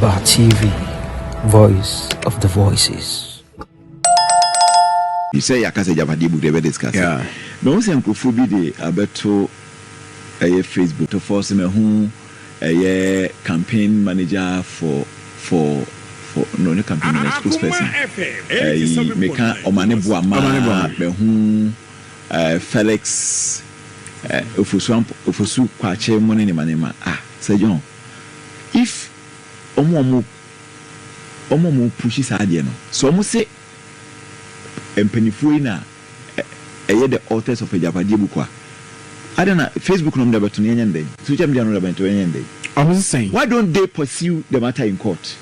Bar TV, voice of the voices. You say AGYAPADIE book they were discussing. Yeah. But once I'm be the Alberto a Facebook to force me who a campaign manager for no campaign manager spokesperson. Make Omane Buama be who Felix Ofosu Kwache money manema. Say John, if omo pushes idea no, so omo say empenifuo na the authors of AGYAPADIE book. I don't know, Facebook no mda to nyende. Social media no mda to nyende. I was saying, why don't they pursue the matter in court?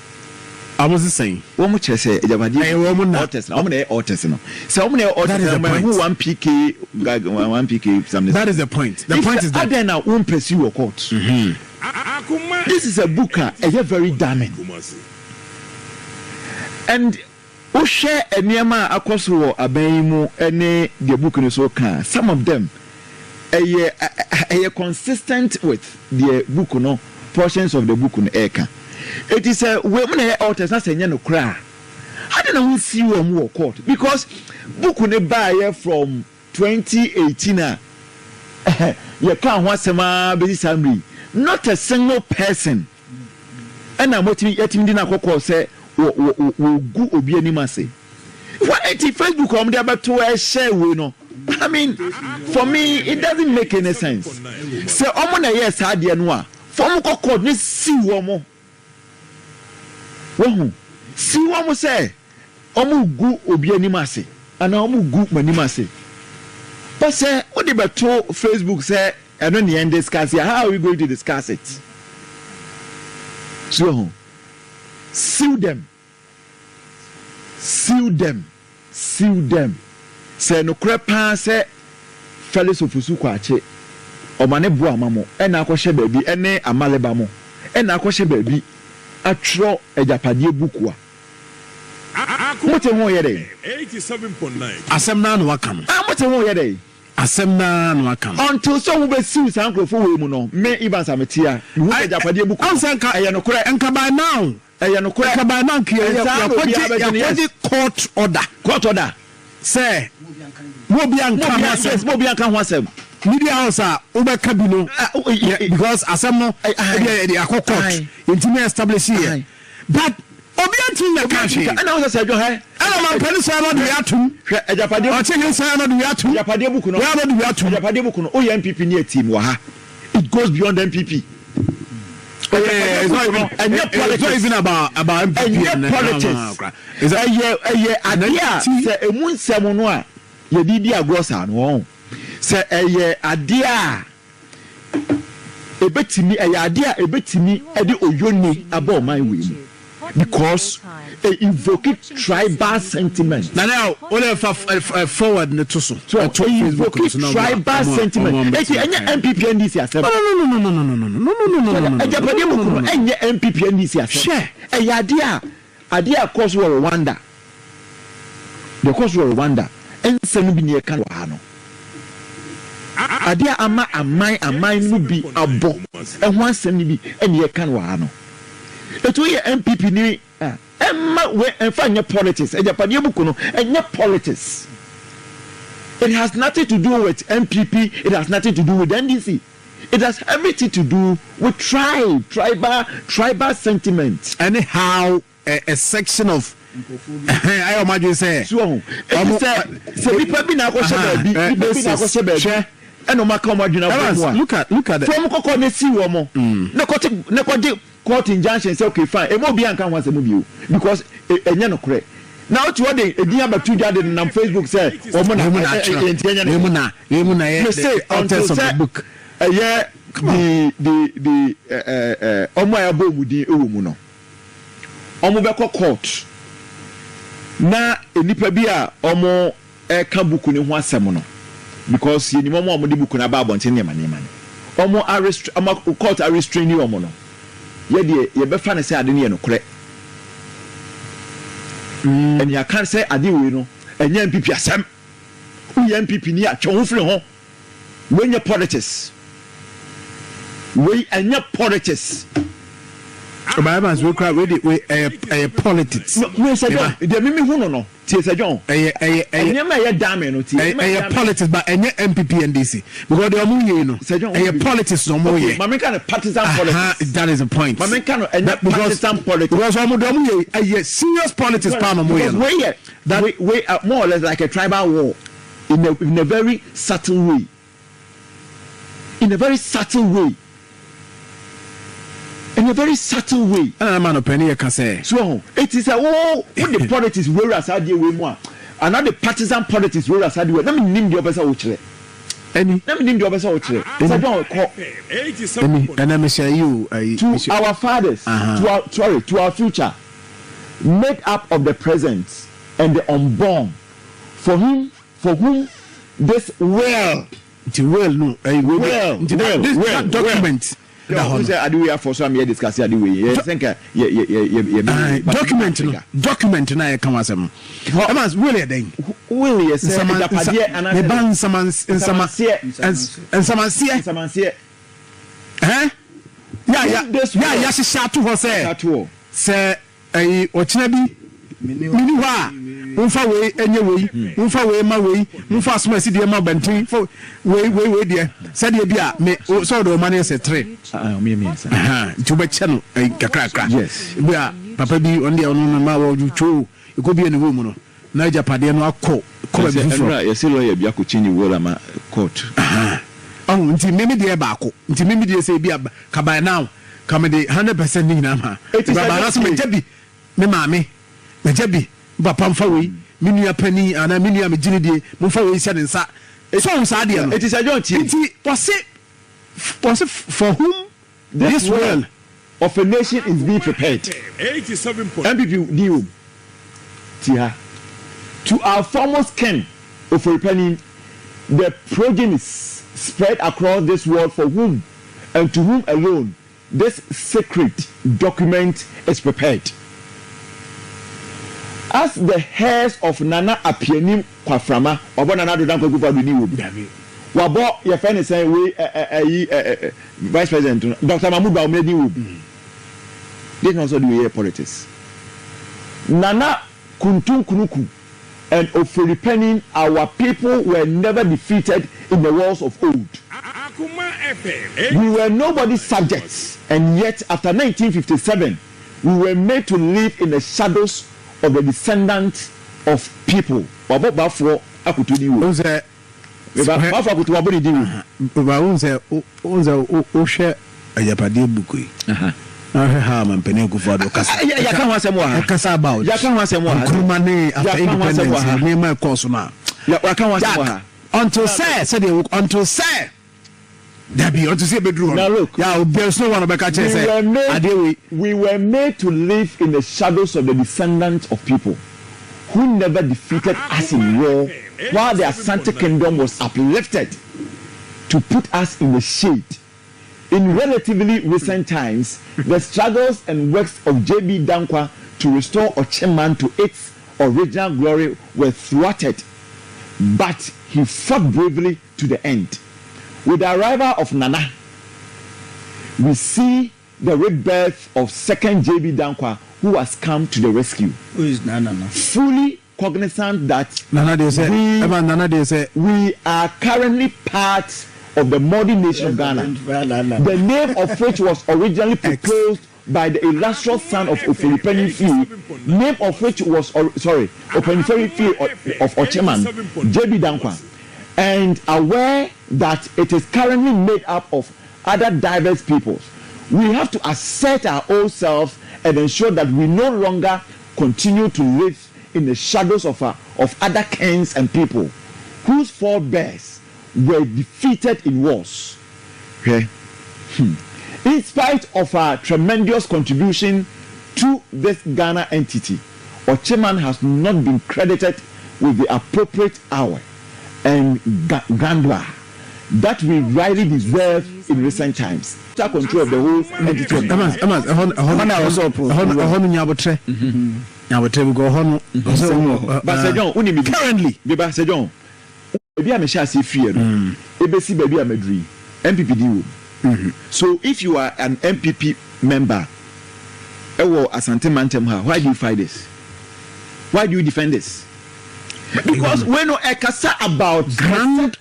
I was saying, what much I say AGYAPADIE authors no, authors no. So authors who 1 PK 1 PK something. That is the point. The point is that then I won't pursue a court. This is a book a very damning. And o share enema akoso abenmu ene the book no so kan. Some of them are consistent with the book no portions of the book no eka. It is a women authors na say no kra. How do you see you court? Because book no buy from 2018 you can't want some assembly. Not a single person. And I'm watching yet in the say wo go obi anima say. What Facebook come there about to share we know. I mean, for me, it doesn't make any sense. So, omona yes, idea no. For me, court ni si womo. Wohu, si womo say, omu gu obi anima say, ana omu gu manima say. But say, what about to Facebook say, I don't need to discuss it. How are we going to discuss it? So, sue them. Sue them. Sue them. Say no crepa say Felix Ofosu Kwache omane buama mo ena akwhye baabi ene amaleba mo ena akwhye baabi atro AGYAPADIE book a mote ho ye dey 87.9 asem na no aka no mote ho ye dey asem na no aka no until so we be siw sankrofo we mu no me Evans Ametia hu AGYAPADIE book ansanka eye no kore enka by now eye no kore enka by now ya court order say Mobianka wasem media house obeka bi no because asem no dey akokot intime establish here but obiantin na country and I was say jo he and man pani say no dey atum AGYAPADIE o che say no dey atum AGYAPADIE book no we no dey atum AGYAPADIE book no o MPP ni team wa ha it goes beyond MPP. It's not even about MPP and politics. Is idea say emun semo no a ye didi agrosa no say idea ebetimi idea ebetimi e de oyoni aba man we because it invoke tribal sentiment. Now only forward to so invoke tribal sentiment. It's MPP and this yourself. No. AGYAPADIE book no MPP and this yourself. Share idea cause war Rwanda. The cause war Rwanda. Ensem bi ne kan wa ha no. Idea ama amai no bi abo. E ho ansem ni bi ene kan wa ha no. Eto ye MPP ni emma we enfanya politics. AGYAPADIE book no enye politics. It has nothing to do with MPP. It has nothing to do with NDC. It has everything to do with tribal sentiment. Anyhow, a section of I imagine say so people be na go shebe and no matter how much look at from kokko ne si wo mo ne ko court injunction say okay fine e mo bi anka ho asem bi because enye no kore now to what they edin abatu jade na Facebook say o mo na you say authors of the book the omo ya bo mu din ewo mu no omo be court na enipa bi a omo ka book ni ho asem no because ye ni omo de book na ba abonte ne manema omo arrest court restrain ni omo no ye de ye be fa ne say ade ne no kore and you can't say ade we no enye MPP asem u MPP ni a twon firi ho when your politics we enye politics Evans we cry we politics. No, we say the mimi hu no. Tie say John. Nyama ye dame no tie. Politics but enye MPP NDC because they are moving no. Politics no more. Mama kind of partisan politics. That is the point. Mama kind of partisan politics. Because serious politics pa no more. That we are more or less like a tribal war in a very subtle way. In a very subtle way. In a very subtle way. Man of penny can say. So it is a what the politics where as I deal with more. Another partisan politics where as I do. Let me name the officer Uchre. Any? Let me name the officer Uchre. And let me say you to our fathers, to our future, made up of the present and the unborn, for whom this well document. I do here for some year discussing I think document na come as em really then will yes AGYAPADIE and the ban samansie ya shatu ho say ochina bi mini wa unfa we enye we unfa we ma we unfa asoma si de ma bantin for we de say de bia me so do mane say 3 to be channel kakra yes bia papa bi on de on ma wa ju e ko bi ene wo mu no na AGYAPADIE no akọ yes lawyer bi akọchini wo ma court nti mimi de ba akọ nti mimi de say bia kabai now come de 100% ni na ma baba na so me jabi me maame me jabi papa mfa we minua pani ana minua me gini de mfa we sia nsa so nsa de no it is a John nti was it for whom this world of a nation is being prepared 87 points MPP deal tia to our foremost king of repenting the progenies spread across this world for whom and to whom alone this sacred document is prepared. As the heirs of Nana Apianim Kwaframa, or Nana do Danko Gufa Dini Wabo, your friend is saying, we Vice President, Dr. Mahmoud Baumedi Wood. They can also do politics. Nana Kuntun Kunuku and Ofuripenin, our people were never defeated in the wars of old. We were nobody's subjects, and yet after 1957, we were made to live in the shadows of the descendants of people. Bafo akutuni wo. Bafo akutu waboni diwo. Baba unze ohwe AGYAPADIE buku yi. Ha man pene kufa do kasa. Ya kan wa asem wa ha. Kasa about. Ya kan wa asem wa ha. Nkruma ne after independence ne ma course na. Ya kan wa asem wa ha. Until say Debbie, or to say bedroom. Now look, there's no one about we were made to live in the shadows of the descendants of people who never defeated us in war, while the Asante Kingdom was uplifted to put us in the shade. In relatively recent times, the struggles and works of JB Dankwa to restore Ocheman to its original glory were thwarted, but he fought bravely to the end. With the arrival of Nana, we see the rebirth of second JB Dankwa, who has come to the rescue. Who is Nana? Fully cognizant that Nana say we are currently part of the modern nation of Ghana, the name of which was originally proposed by the illustrious son of Ofuripeni Fee, name of which was Ofuripeni Fee of Ocheman, JB Dankwa, and aware that it is currently made up of other diverse peoples. We have to assert our own selves and ensure that we no longer continue to live in the shadows of other kings and people whose forebears were defeated in wars. Okay? In spite of our tremendous contribution to this Ghana entity, Ocheman has not been credited with the appropriate hour and grandeur that we rightly deserve in recent times. Take control of the whole entity of Ghana. Currently, MPP. So if you are an MPP member Ewo Asante Mantem ha. Why do you fight this? Why do you defend this? Because when no ekasa about grand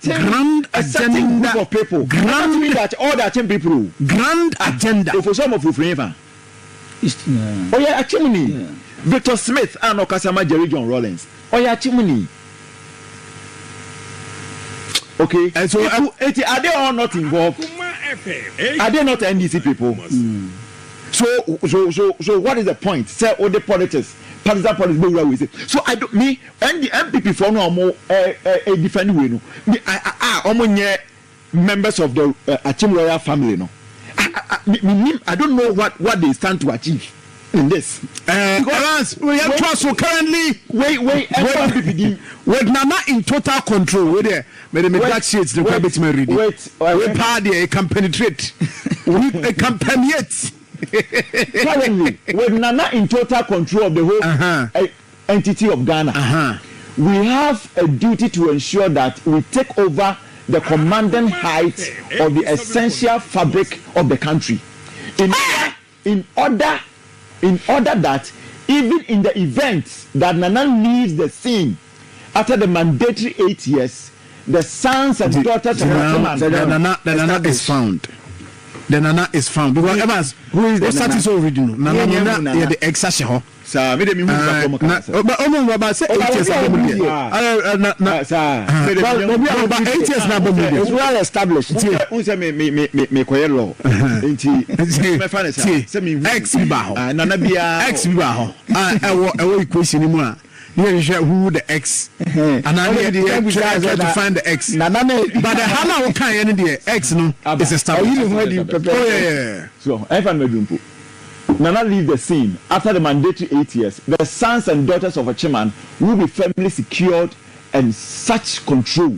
agenda group of people, grand mean that all the Akyem people, grand agenda. For some of you, oh yeah, Akyemuni, Victor Smith and Okasama Jerry John Rollins. Oh yeah, Akyemuni. Okay, and so are they all not involved? Are they not NDC people? So what is the point? Say all the politics. Partisan politics. So I don't me and the MPP for no more defend we no. Me I members of the Akyem royal family no. I don't know what they stand to achieve in this. Because we have trust currently. Wait. With Nana in total control. Wait there. May the black shades the private man read. We party can penetrate. We can permeate. Currently, with Nana in total control of the whole entity of Ghana, we have a duty to ensure that we take over the commanding height of the essential fabric of the country. In order that even in the event that Nana leaves the scene after the mandatory 8 years, the sons and daughters of the Nana is found. The Nana is found because Evans, who is the status original? Nana, the ex-Asheho. Sir, me dem hu but Baba say 8 years na bombe. But 8 years na bombe. It's well established. Who say me koye law. Nti me fa say me ex bi ba ho. Nana bia ex bi ba ho. Ewo equation ni mu a. You share who the X and I try to find the X. But the Hana can the X no is established. Oh yeah. So if I'm Medumpo, Nana leave the scene after the mandatory 8 years. The sons and daughters of Akyem will be firmly secured and such control,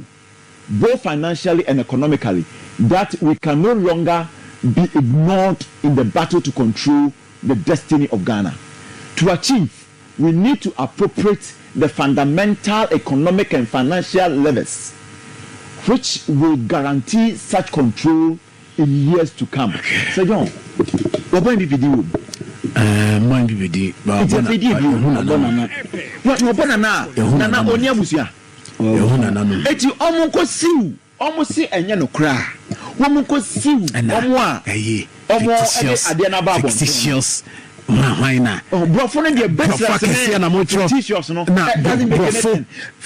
both financially and economically, that we can no longer be ignored in the battle to control the destiny of Ghana. To achieve, we need to appropriate the fundamental economic and financial levers which will guarantee such control in years to come. So John, what point did you do? Mind BBD. It's a video. Nana Onya Busia. Eti omunko siu, omusi enye no kra. Womunko siu, omwa. Ade na babo. Why na? Bro, for the best t-shirts no.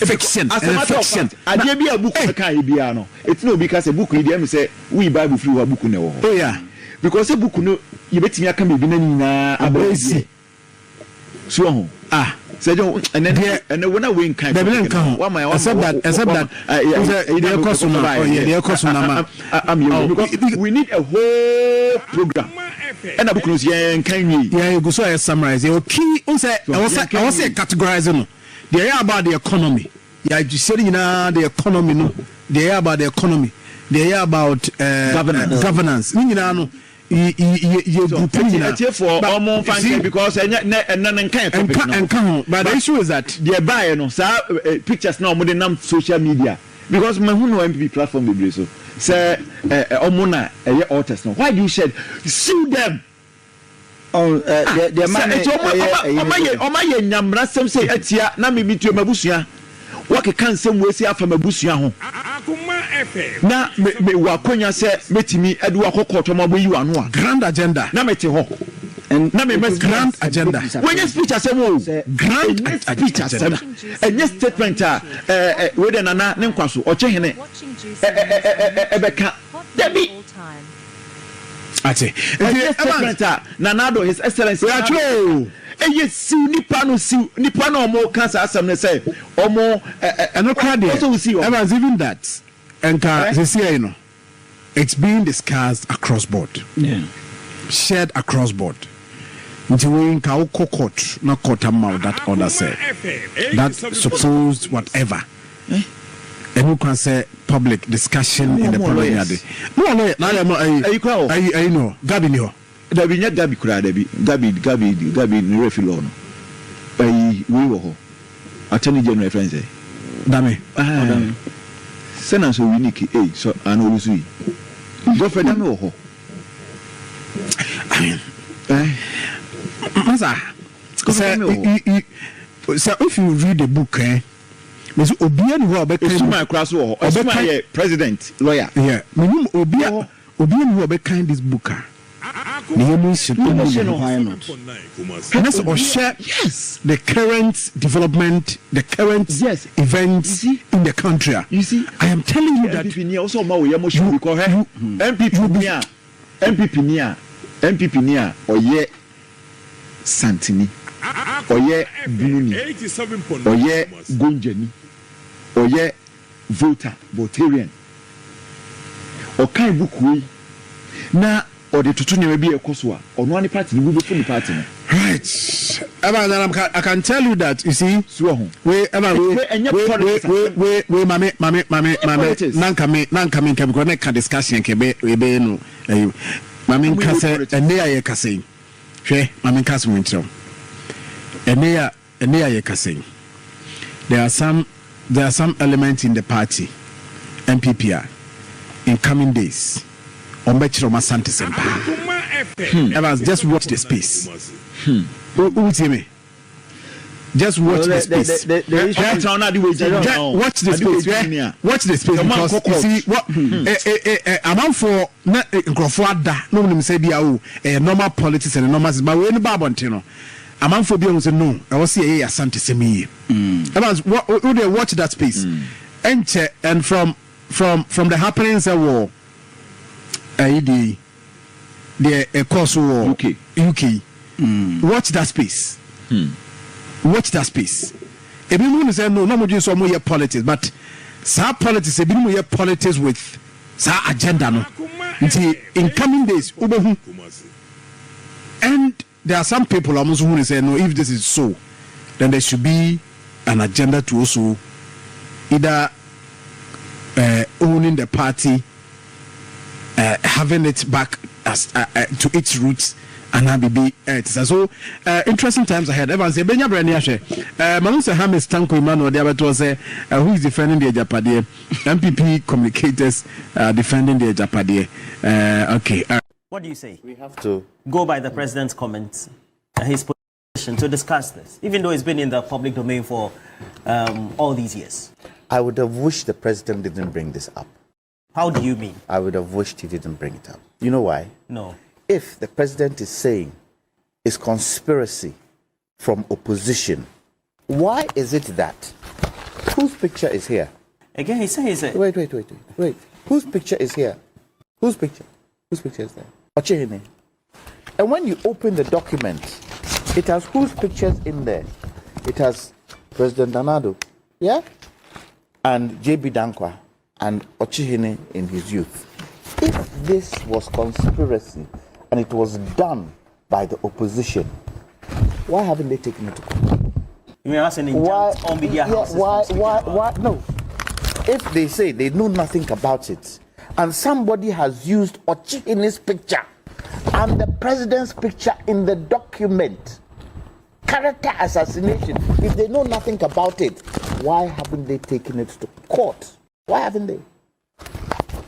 Fiction. Fiction. Ade bi a book kan bia no. It's no because a book we say we Bible free wa book no. Oh yeah. Because a book no you betimi aka me bi na nyina abesi. So say and then when I win kind except that we need a whole program. And a book is you go so summarize your key I was categorizing they are about the economy. Yeah, you said the economy no. They are about the economy. They are about governance. You know for almost because but the issue is that they buy pictures now more than social media because my who know MPP platform be so say omona authors now. Why do you said sue them? The man nyamra sem say atia na me mitu mabusua what can some we say afa mabusua ho na me wakonya say metimi edu akokoto mabo yi wano a grand agenda na mete ho and na me grand agenda when you speech asem o grand speech asem enye statement we de nana ne nkwaso o chehene ebeka debi ate statement nanado his excellency we are true. Yes, nipa no more cancer asem ne say omo no crowd there. Everyone's even that and you know it's being discussed across board. Yeah. Shared across board. Until we can court not court amount that order said. That supposed whatever. And who can say public discussion in the parliament. No, I know. Gabi there be not Gabi kura there be Gabi ni refilo no we wo ho attorney general friends dame sena so unique so an olusu yi do fe dame wo ho Masa. So if you read the book, Miss Obian who are my class or president lawyer. Yeah, Obian who are kind this book. Yes, the current development, the current events in the country. You see, I am telling you that MPP nia oye Santini oye Bununi oye Gonjani oye Votarian okai buku na or the tutu be a koswa or one party will be fully party. Right. I can tell you that you see we mame nankame can discussion kebe we no mame kase ene aye kase hwe mame kase wontrem ene aye kase there are some elements in the party MPP in coming days. Evans, just watch the space. Just watch the space. Watch the space. Watch the space because you see what amount for Crawford. No one say be a normal politics and normal, but we no Babontino. Amount for being say no. I was see a Asante Semi. Evans, watch that space. And from the happenings of war. The course war UK. Watch that space. Watch that space. Everyone say no more just some more politics, but sa politics a bit more politics with sa agenda no. In coming days, and there are some people almost who say no, if this is so, then there should be an agenda to also either owning the party. Having it back as to its roots and be so interesting times ahead. Everyone say Benya Braniashe. Manusa Hamis Tanko Emmanuel Diabeto say who is defending the AGYAPADIE? MPP communicators defending the AGYAPADIE. Okay. What do you say? We have to go by the president's comments, his position to discuss this, even though it's been in the public domain for all these years. I would have wished the president didn't bring this up. How do you mean? I would have wished he didn't bring it up. You know why? No. If the president is saying it's conspiracy from opposition, why is it that? Whose picture is here? Again, he says it. Wait. Whose picture is here? Whose picture? Whose picture is there? Ochehene. And when you open the document, it has whose pictures in there? It has President Danado, yeah? And J.B. Dankwa. And Ochehene in his youth. If this was conspiracy and it was done by the opposition, why haven't they taken it to court? You mean asking all media houses? Why? No. If they say they know nothing about it, and somebody has used Ochehene's picture and the president's picture in the document, character assassination, if they know nothing about it, why haven't they taken it to court? Why haven't they?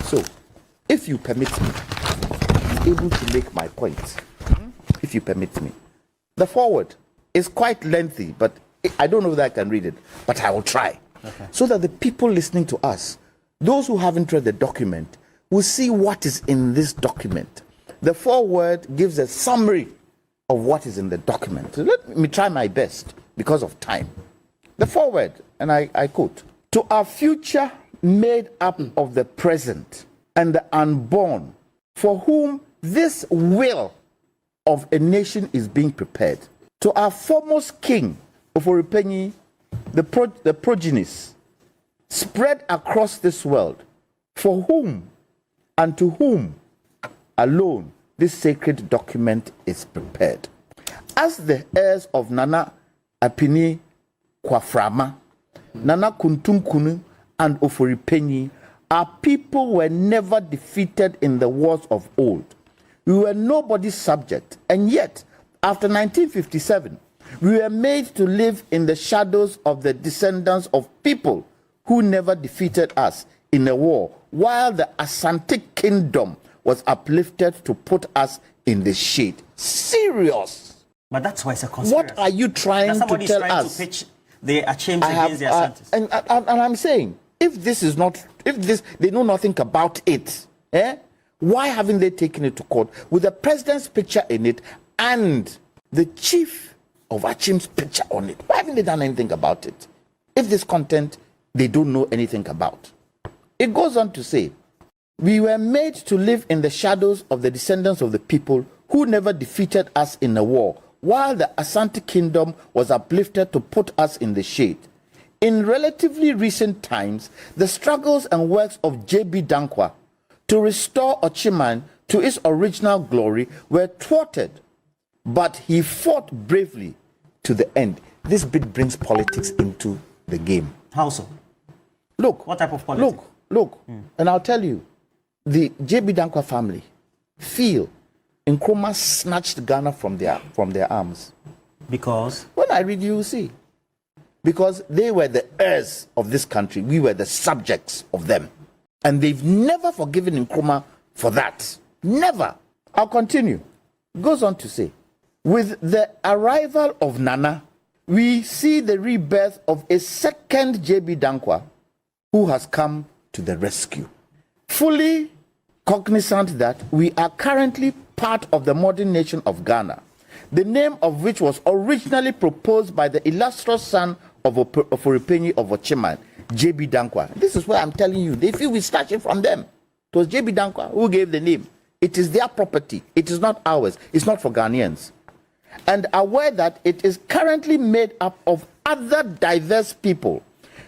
So, if you permit me, I'm able to make my point. If you permit me. The forward is quite lengthy, but I don't know whether I can read it, but I will try. Okay. So that the people listening to us, those who haven't read the document, will see what is in this document. The forward gives a summary of what is in the document. So let me try my best because of time. The forward, and I quote, "To our future made up of the present and the unborn, for whom this will of a nation is being prepared. To our foremost king, Oforipenyi, the progenies, spread across this world, for whom and to whom alone this sacred document is prepared. As the heirs of Nana Apini Kwaframa, Nana Kuntunkunu, and Oforipenyi, our people were never defeated in the wars of old. We were nobody's subject, and yet, after 1957, we were made to live in the shadows of the descendants of people who never defeated us in a war, while the Asante kingdom was uplifted to put us in the shade." Serious. But that's why it's a conspiracy. What are you trying to tell trying us? To pitch the Akyems against the Asantes. And I'm saying, if they know nothing about it, why haven't they taken it to court with the president's picture in it and the chief of Akyem's picture on it? Why haven't they done anything about it? If this content they don't know anything about. It goes on to say, we were made to live in the shadows of the descendants of the people who never defeated us in a war, while the Asante kingdom was uplifted to put us in the shade. In relatively recent times, the struggles and works of J.B. Dankwa to restore Ochiman to its original glory were thwarted, but he fought bravely to the end. This bit brings politics into the game. How so? Look. What type of politics? Look. And I'll tell you, the J.B. Dankwa family feel Nkrumah snatched Ghana from their arms. Because? When I read, you will see. Because they were the heirs of this country. We were the subjects of them. And they've never forgiven Nkrumah for that. Never. I'll continue. It goes on to say, with the arrival of Nana, we see the rebirth of a second J.B. Dankwa who has come to the rescue. Fully cognizant that we are currently part of the modern nation of Ghana, the name of which was originally proposed by the illustrious son of Oripenyi of Ochiman, J.B. Dankwa. This is why I'm telling you, they feel we snatched it from them. It was J.B. Dankwa who gave the name. It is their property. It is not ours. It's not for Ghanaians. And aware that it is currently made up of other diverse people,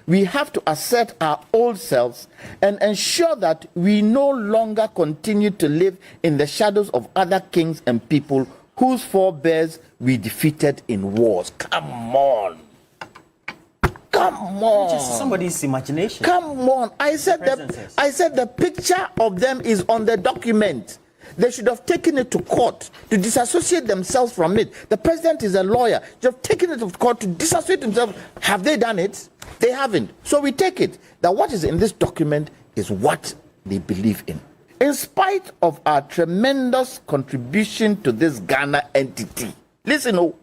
we have to assert our old selves and ensure that we no longer continue to live in the shadows of other kings and people whose forebears we defeated in wars. Come on. Come on. Just somebody's imagination. Come on. I said the picture of them is on the document. They should have taken it to court to disassociate themselves from it. The president is a lawyer. They have taken it to court to disassociate themselves. Have they done it? They haven't. So we take it that what is in this document is what they believe in. In spite of our tremendous contribution to this Ghana entity, listen,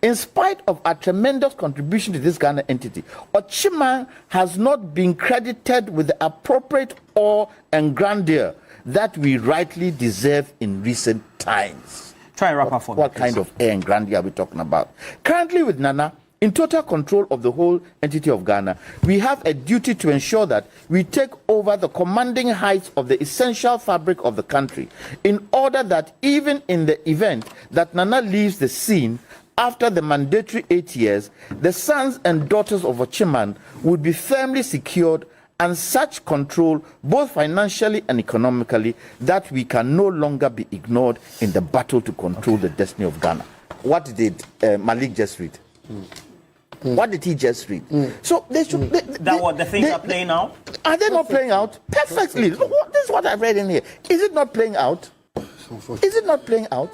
in spite of our tremendous contribution to this Ghana entity, Ochiman has not been credited with the appropriate awe and grandeur that we rightly deserve in recent times. Try and wrap up for me. What kind of air and grandeur are we talking about? Currently with Nana, in total control of the whole entity of Ghana, we have a duty to ensure that we take over the commanding heights of the essential fabric of the country, in order that even in the event that Nana leaves the scene after the mandatory 8 years, the sons and daughters of Ochiman would be firmly secured and such control, both financially and economically, that we can no longer be ignored in the battle to control the destiny of Ghana. What did Malik just read? What did he just read? So they should. The things are playing out? Are they not playing out? Perfectly. This is what I've read in here. Is it not playing out? Is it not playing out?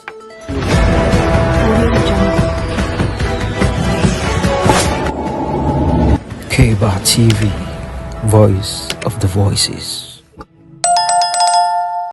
Keba TV, voice of the voices.